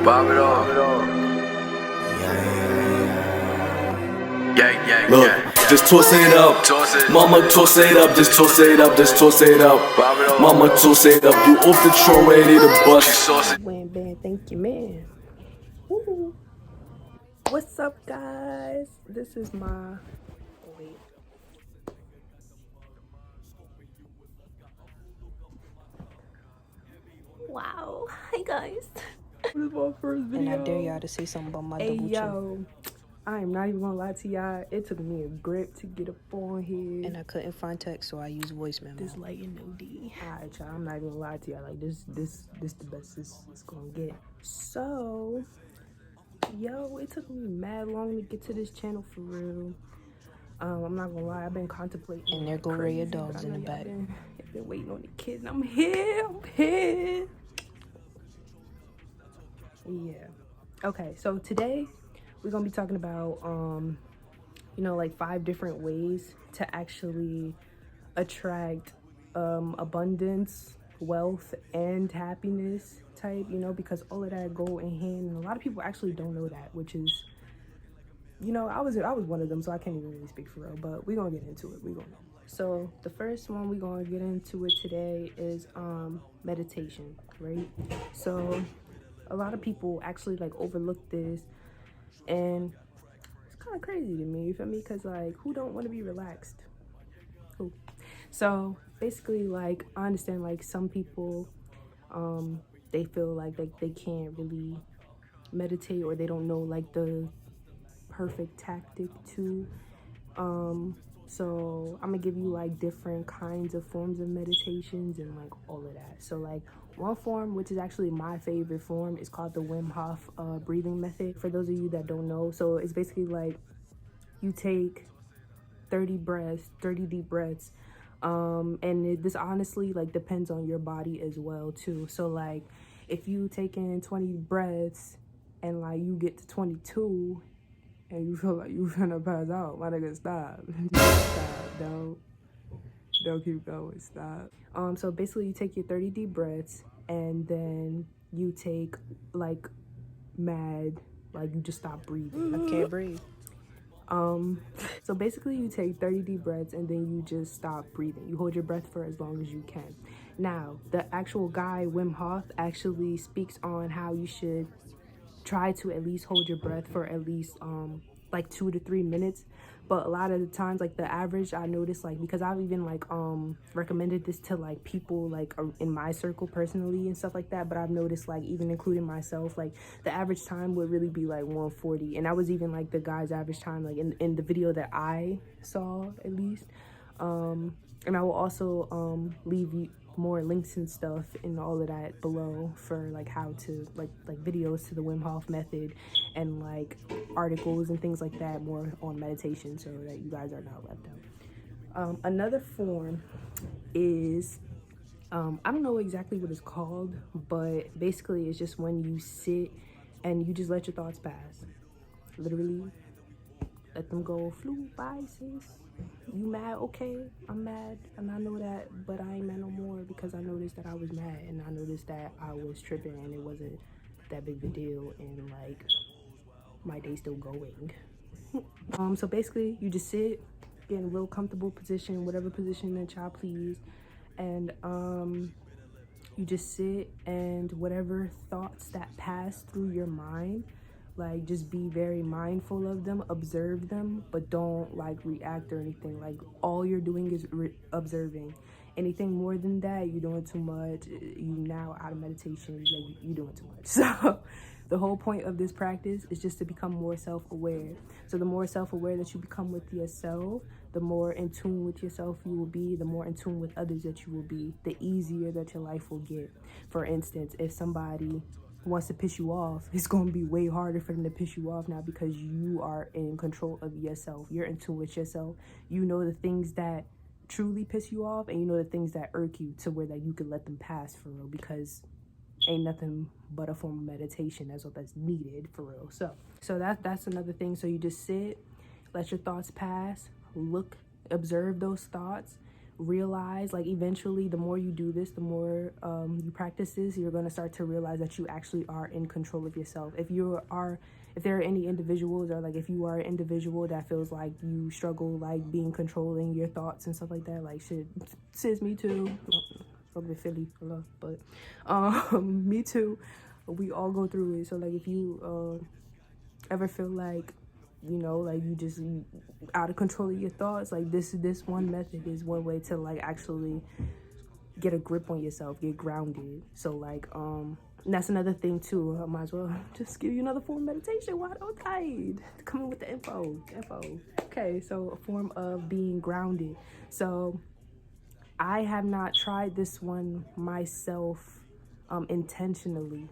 Bob it off. Look, just toss it up. Mama, toss it up. Just toss it up. Just toss it up. Mama, toss it up. You off the throne, ready to bust. Wham bam, thank you, man. Woo. What's up, guys? This is my wait. Wow, hi guys. This is my first video. And I dare y'all to say something about my double chin. Yo, I am not even gonna lie to y'all. It took me a grip to get up on here. And I couldn't find text, so I used voice memo. This light and no D. Alright, y'all. I'm not even gonna lie to y'all. Like this the best it's gonna get. So, yo, it took me mad long to get to this channel for real. I'm not gonna lie. I've been contemplating. And there go Raya dogs in the back. I've been waiting on the kid, and I'm here. Yeah. Okay. So today we're gonna be talking about like 5 different ways to actually attract abundance, wealth, and happiness type, because all of that go in hand, and a lot of people actually don't know that, which is, I was one of them, so I can't even really speak for real, but we're gonna get into it. We're gonna know. So the first one we're gonna get into it today is meditation, right? So a lot of people actually like overlook this, and it's kind of crazy to me, you feel me? Because like, who don't want to be relaxed? Who? So basically, like, I understand like some people they feel like they can't really meditate, or they don't know like the perfect tactic to so I'm gonna give you like different kinds of forms of meditations and like all of that. So like one form, which is actually my favorite form, is called the Wim Hof breathing method. For those of you that don't know, so it's basically like you take 30 deep breaths, and this honestly like depends on your body as well too. So like if you take in 20 breaths and like you get to 22 and you feel like you finna pass out, my nigga, stop. Stop. Don't keep going. Stop. So basically you take your 30 deep breaths, and then you take like you just stop breathing. I can't breathe. So basically you take 30 deep breaths, and then you just stop breathing. You hold your breath for as long as you can. Now, the actual guy, Wim Hof, actually speaks on how you should try to at least hold your breath for at least like 2 to 3 minutes. But a lot of the times, like the average, I noticed, like, because I've even like recommended this to like people like in my circle personally and stuff like that, but I've noticed, like, even including myself, like the average time would really be like 140, and that was even like the guy's average time, like in the video that I saw at least. And I will also leave you more links and stuff and all of that below for like how to like videos to the Wim Hof method, and like articles and things like that more on meditation, so that you guys are not left out. Another form is I don't know exactly what it's called, but basically it's just when you sit and you just let your thoughts pass. Literally let them go. Flew by, sis. You mad? Okay, I'm mad, and I know that, but I ain't mad no more, because I noticed that I was mad, and I noticed that I was tripping, and it wasn't that big of a deal, and like my day's still going. So basically you just sit, get in a real comfortable position, whatever position that y'all please, and you just sit, and whatever thoughts that pass through your mind, like, just be very mindful of them, observe them, but don't like react or anything. Like, all you're doing is observing. Anything more than that, you're doing too much. You now out of meditation, like, you're doing too much. So the whole point of this practice is just to become more self-aware. So the more self-aware that you become with yourself, the more in tune with yourself you will be, the more in tune with others that you will be, the easier that your life will get. For instance, if somebody wants to piss you off, it's going to be way harder for them to piss you off now, because you are in control of yourself. You're in tune with yourself. You know the things that truly piss you off, and you know the things that irk you, to where that you can let them pass for real, because ain't nothing but a form of meditation. That's what that's needed for real. So that's another thing. So you just sit, let your thoughts pass, look, observe those thoughts, realize, like, eventually the more you do this, the more you practice this, you're going to start to realize that you actually are in control of yourself. If there are any individuals, or like if you are an individual that feels like you struggle like being controlling your thoughts and stuff like that, like, shit, sis, me too. From the Philly, hello, but me too. We all go through it. So like, if you ever feel like, you know, like you out of control of your thoughts, like this one method is one way to like actually get a grip on yourself, get grounded. So like that's another thing too. I might as well just give you another form of meditation. Why don't I come in with the info? Okay, so a form of being grounded. So I have not tried this one myself intentionally,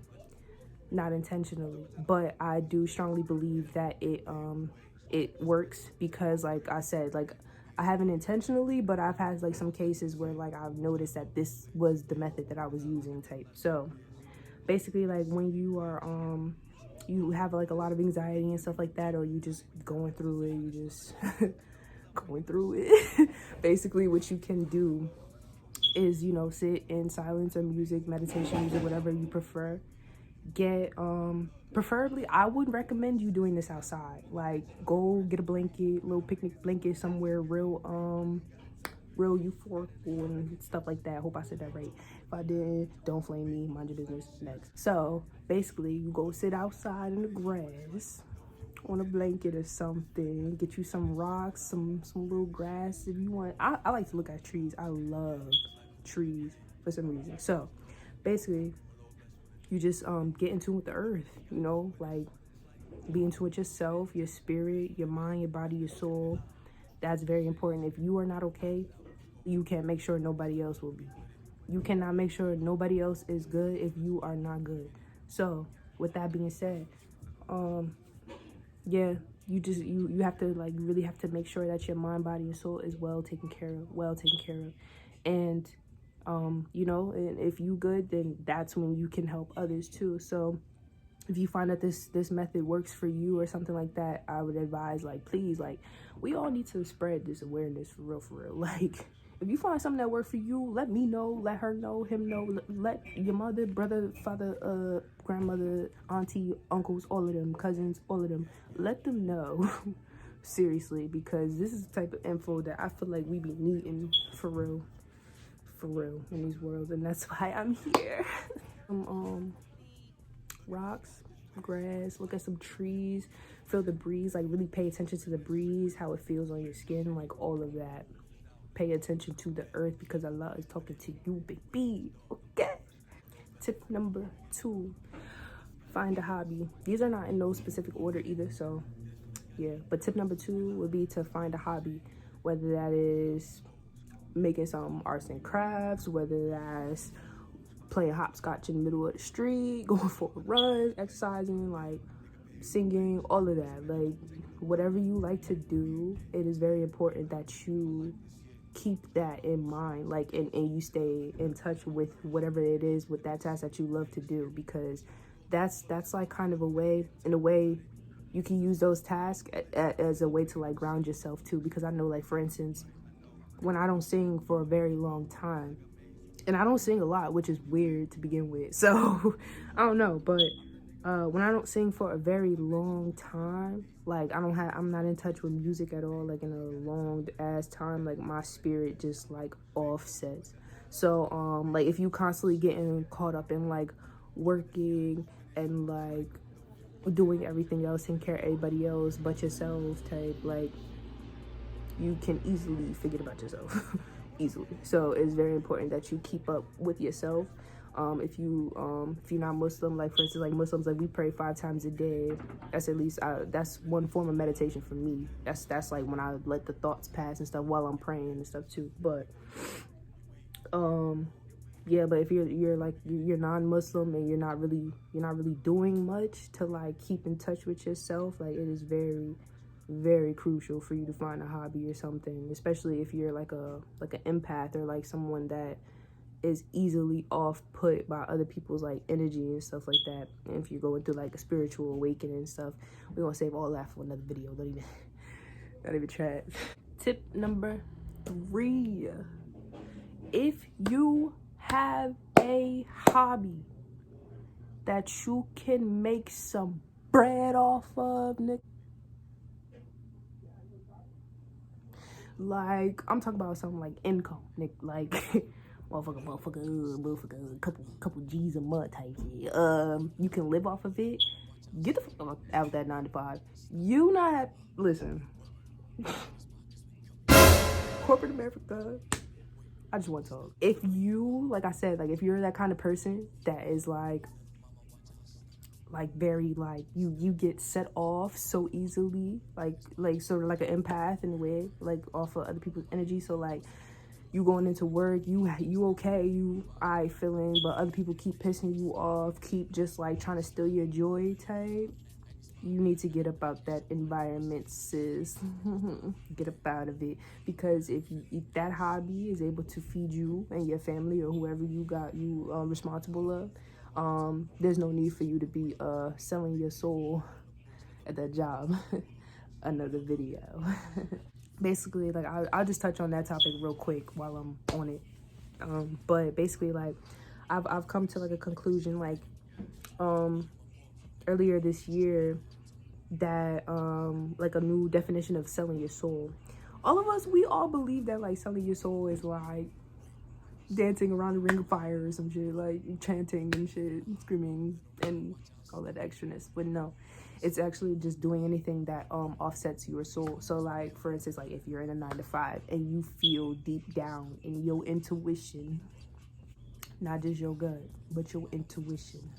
not intentionally, but I do strongly believe that it works, because like I said, like, I haven't intentionally, but I've had like some cases where like I've noticed that this was the method that I was using type. So basically, like, when you are you have like a lot of anxiety and stuff like that, or you just going through it, you just going through it. Basically what you can do is, you know, sit in silence or music, meditation music, whatever you prefer. Get preferably, I would recommend you doing this outside. Like, go get a blanket, little picnic blanket somewhere real euphorical and stuff like that. I hope I said that right. If I didn't, don't flame me, mind your business. Next. So basically, you go sit outside in the grass on a blanket or something, get you some rocks, some little grass if you want. I like to look at trees. I love trees for some reason. So basically, you just get in tune with the earth, you know, like, be in tune with yourself, your spirit, your mind, your body, your soul. That's very important. If you are not okay, you can't make sure nobody else will be. You cannot make sure nobody else is good if you are not good. So with that being said, yeah, you have to, like, you really have to make sure that your mind, body, and soul is well taken care of. And you know, and if you good, then that's when you can help others too. So if you find that this method works for you or something like that, I would advise, like, please, like, we all need to spread this awareness for real. Like, if you find something that works for you, let me know, let her know, him know, let your mother, brother, father, grandmother, auntie, uncles, all of them, cousins, all of them, let them know. Seriously, because this is the type of info that I feel like we be needing for real in these worlds, and that's why I'm here. Rocks, grass, look at some trees, feel the breeze, like, really pay attention to the breeze, how it feels on your skin, like, all of that. Pay attention to the earth, because Allah is talking to you, baby. Okay. Tip number 2, find a hobby. These are not in no specific order either, so yeah, but tip number 2 would be to find a hobby, whether that is making some arts and crafts, whether that's playing hopscotch in the middle of the street, going for a run, exercising, like, singing, all of that. Like, whatever you like to do, it is very important that you keep that in mind, like, and you stay in touch with whatever it is, with that task that you love to do, because that's like kind of a way, in a way, you can use those tasks as a way to, like, ground yourself too. Because I know, like, for instance, when I don't sing for a very long time, and I don't sing a lot, which is weird to begin with, so I don't know, but when I don't sing for a very long time, like, I'm not in touch with music at all, like, in a long ass time, like, my spirit just, like, offsets. So like, if you constantly getting caught up in, like, working and, like, doing everything else, taking care of everybody else but yourself type, like, you can easily forget about yourself. Easily. So it's very important that you keep up with yourself. If you're not Muslim, like, for instance, like, Muslims, like, we pray 5 times a day. That's at least that's one form of meditation for me. That's like when I let the thoughts pass and stuff while I'm praying and stuff too. But yeah, but if you're like, you're non-Muslim and you're not really doing much to, like, keep in touch with yourself, like, it is very crucial for you to find a hobby or something, especially if you're like an empath, or like someone that is easily off put by other people's, like, energy and stuff like that. And if you're going through, like, a spiritual awakening and stuff, we're gonna save all that for another video. Not even try it. Tip number 3, If you have a hobby that you can make some bread off of, nigga, like, I'm talking about something like income, nigga, like, motherfucker, couple G's a month type shit. You can live off of it. Get the fuck out of that 9 to 5. You not, listen, corporate America, I just want to talk. If you, like I said, like, if you're that kind of person that is like very, like, you get set off so easily, like sort of like an empath in a way, like off of other people's energy. So like, you going into work, you okay, you I feeling, but other people keep pissing you off, keep just like trying to steal your joy type. You need to get up out that environment, sis. Get up out of it, because if that hobby is able to feed you and your family or whoever you responsible of, there's no need for you to be selling your soul at that job. Another video. Basically, like, I'll just touch on that topic real quick while I'm on it. But basically, like, I've come to like a conclusion, like, earlier this year, that like a new definition of selling your soul. All of us, we all believe that like selling your soul is like dancing around the ring of fire or some shit, like chanting and shit, screaming and all that extraness. But no, it's actually just doing anything that offsets your soul. So like, for instance, like if you're in a 9 to 5 and you feel deep down in your intuition, not just your gut, but your intuition,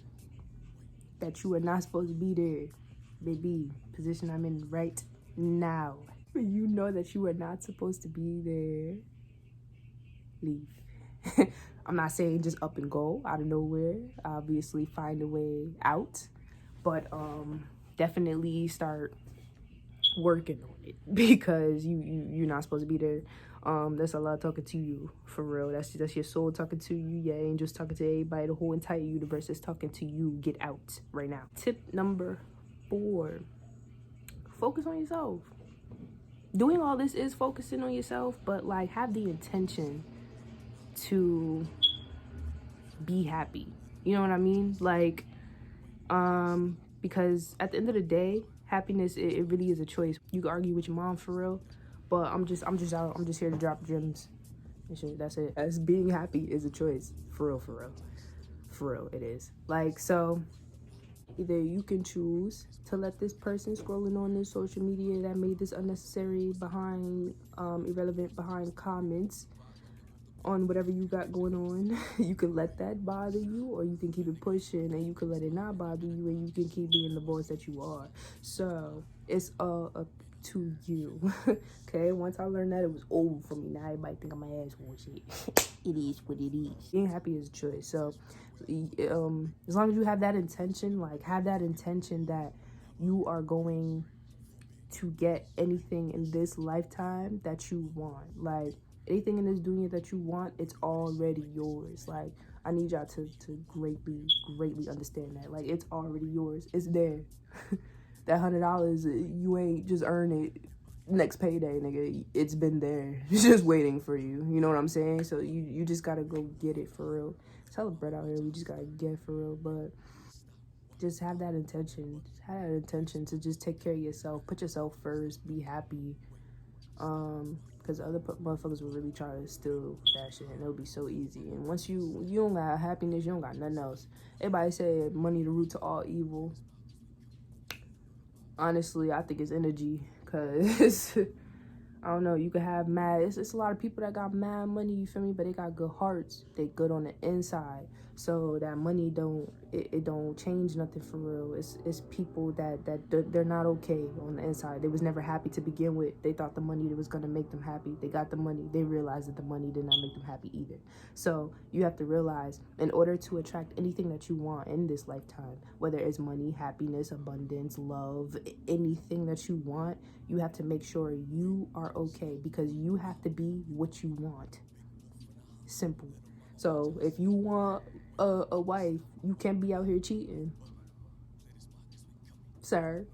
that you are not supposed to be there, baby, position I'm in right now, you know that you are not supposed to be there, leave. I'm not saying just up and go out of nowhere. Obviously find a way out, but definitely start working on it, because you're not supposed to be there. That's Allah talking to you, for real. That's your soul talking to you. Your angels talking to everybody. The whole entire universe is talking to you. Get out right now. Tip number 4, focus on yourself. Doing all this is focusing on yourself, but like, have the intention to be happy. You know what I mean? Like, because at the end of the day, happiness, it really is a choice. You can argue with your mom, for real, but I'm just here to drop gems and shit. That's it. As being happy is a choice, for real it is. Like, so either you can choose to let this person scrolling on this social media that made this unnecessary behind irrelevant behind comments on whatever you got going on, you can let that bother you, or you can keep it pushing and you can let it not bother you, and you can keep being the boss that you are. So it's all up to you. Okay, once I learned that, it was over for me. Now everybody think I'm my asshole shit. It is what it is. Being happy is a choice. So as long as you have that intention, like, have that intention that you are going to get anything in this lifetime that you want. Like, anything in this dunya that you want, it's already yours. Like, I need y'all to greatly understand that. Like, it's already yours. It's there. That $100, you ain't just earn it next payday, nigga. It's been there. It's just waiting for you. You know what I'm saying? So you just gotta go get it, for real. It's hella bread out here. We just gotta get, for real. But just have that intention. Just have that intention to just take care of yourself. Put yourself first. Be happy. Because other motherfuckers will really try to steal that shit, and it'll be so easy. And once you don't got happiness, you don't got nothing else. Everybody say money the root to all evil. Honestly, I think it's energy, because I don't know, you could have mad, it's a lot of people that got mad money, you feel me, but they got good hearts, they good on the inside. So that money don't change nothing, for real. It's people that they're not okay on the inside. They was never happy to begin with. They thought the money was gonna make them happy. They got the money, they realized that the money did not make them happy either. So you have to realize, in order to attract anything that you want in this lifetime, whether it's money, happiness, abundance, love, anything that you want, you have to make sure you are okay, because you have to be what you want. Simple. So if you want a wife, you can't be out here cheating, sir.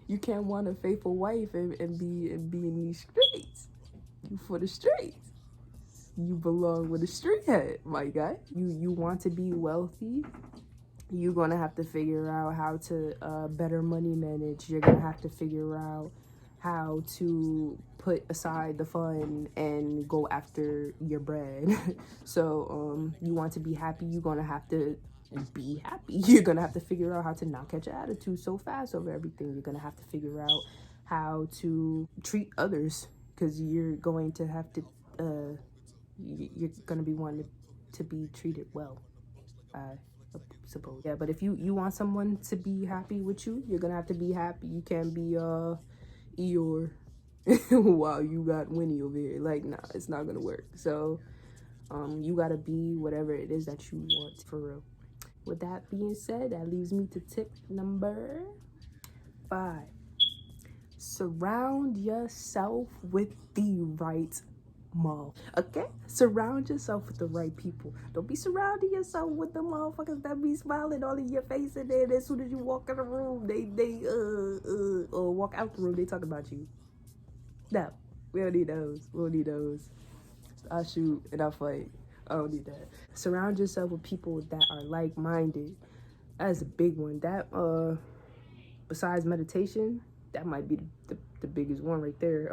You can't want a faithful wife and be in these streets. You for the streets. you belong with a street head, my guy. You want to be wealthy, you're gonna have to figure out how to better money manage. You're gonna have to figure out how to put aside the fun and go after your bread. So you want to be happy, you're gonna have to be happy. You're gonna have to figure out how to not catch an attitude so fast over everything. You're gonna have to figure out how to treat others, because you're going to have to you're gonna be wanting to be treated well, I suppose. Yeah, but if you want someone to be happy with you, you're gonna have to be happy. You can't be Eeyore while you got Winnie over here. Like, nah, it's not gonna work. So you gotta be whatever it is that you want, for real. With that being said, that leaves me to tip number 5. Surround yourself with the right mall. Okay? Surround yourself with the right people. Don't be surrounding yourself with the motherfuckers that be smiling all in your face, and then as soon as you walk in the room, they or walk out the room, they talk about you. No, we don't need those. We don't need those. I shoot and I fight. I don't need that. Surround yourself with people that are like-minded. That's a big one. That besides meditation, that might be the biggest one right there.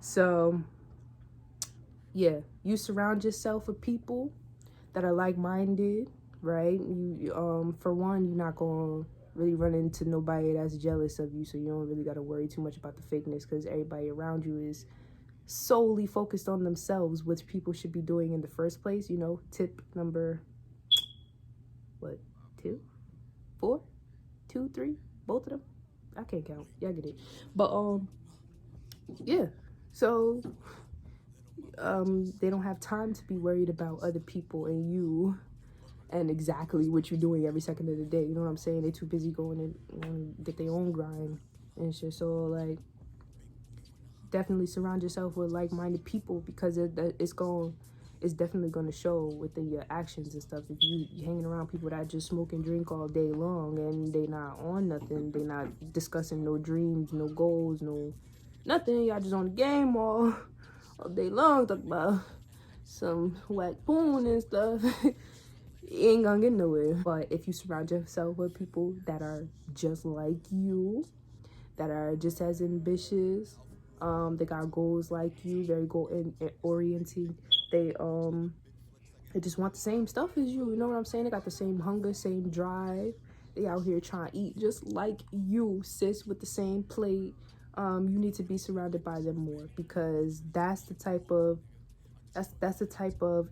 So yeah, you surround yourself with people that are like-minded, right? You for one, you're not gonna really run into nobody that's jealous of you, so you don't really gotta worry too much about the fakeness, because everybody around you is solely focused on themselves, which people should be doing in the first place. You know, tip number what, 2, 4, 2, 3, both of them. I can't count. Y'all get it. But yeah. So they don't have time to be worried about other people and you and exactly what you're doing every second of the day. You know what I'm saying? They too busy going and get their own grind and shit. So like, definitely surround yourself with like-minded people, because it's definitely going to show within your actions and stuff. If you hanging around people that just smoke and drink all day long and they not on nothing, they not discussing no dreams, no goals, no nothing, y'all just on the game all day long, talk about some whack porn and stuff. You ain't gonna get nowhere. But if you surround yourself with people that are just like you, that are just as ambitious, they got goals like you, very goal oriented. They just want the same stuff as you. You know what I'm saying? They got the same hunger, same drive. They out here trying to eat just like you, sis, with the same plate. You need to be surrounded by them more, because that's the type of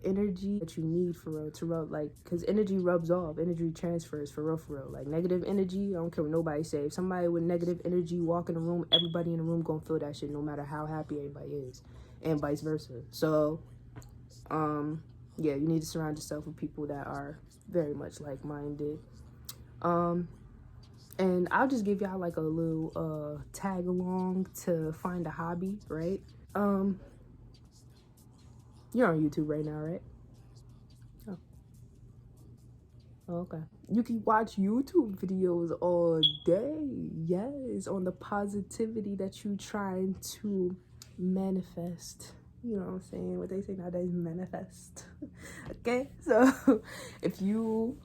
energy that you need, for real, to rub, like, because energy rubs off, energy transfers, for real. Like, negative energy, I don't care what nobody say. If somebody with negative energy walk in the room, everybody in the room gonna feel that shit, no matter how happy everybody is, and vice versa. So yeah, you need to surround yourself with people that are very much like-minded. And I'll just give y'all like a little tag along to find a hobby, right? You're on YouTube right now, right? Oh. Okay. You can watch YouTube videos all day. Yes, on the positivity that you trying to manifest. You know what I'm saying? What they say nowadays, manifest. Okay? So if you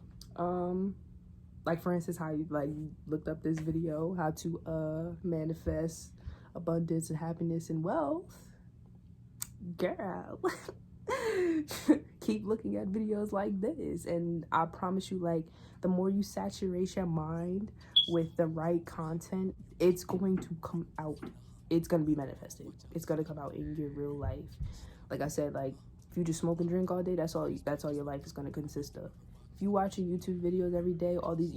like, for instance, how you looked up this video, how to manifest abundance and happiness and wealth, girl, keep looking at videos like this, and I promise you, like, the more you saturate your mind with the right content, it's going to come out. It's gonna be manifested. It's gonna come out in your real life. Like I said, like, if you just smoke and drink all day, that's all your life is gonna consist of. If you watching YouTube videos every day, all these,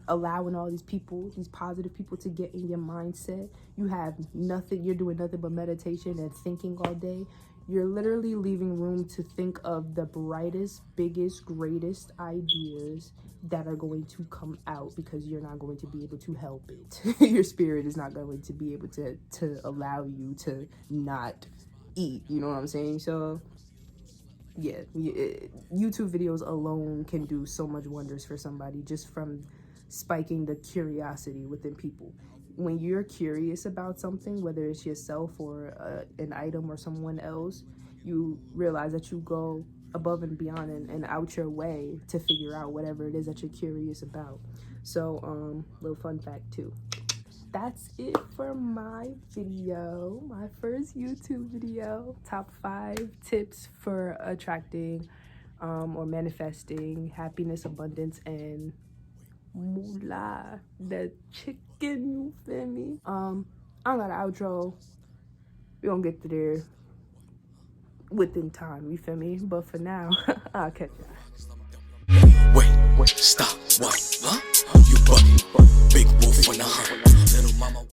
allowing all these people, these positive people, to get in your mindset, you have nothing, you're doing nothing but meditation and thinking all day. You're literally leaving room to think of the brightest, biggest, greatest ideas that are going to come out, because you're not going to be able to help it. Your spirit is not going to be able to allow you to not eat, you know what I'm saying? So yeah, YouTube videos alone can do so much wonders for somebody, just from spiking the curiosity within people. When you're curious about something, whether it's yourself or an item or someone else, you realize that you go above and beyond and out your way to figure out whatever it is that you're curious about. So little fun fact too. That's it for my video, my first YouTube video. Top 5 tips for attracting or manifesting happiness, abundance, and moolah, the chicken, you feel me? I don't got an outro. We gonna get to there within time, you feel me? But for now, I'll catch ya. Wait, stop, what? Huh? You bugging? Big wolf on the hunt. Little mama.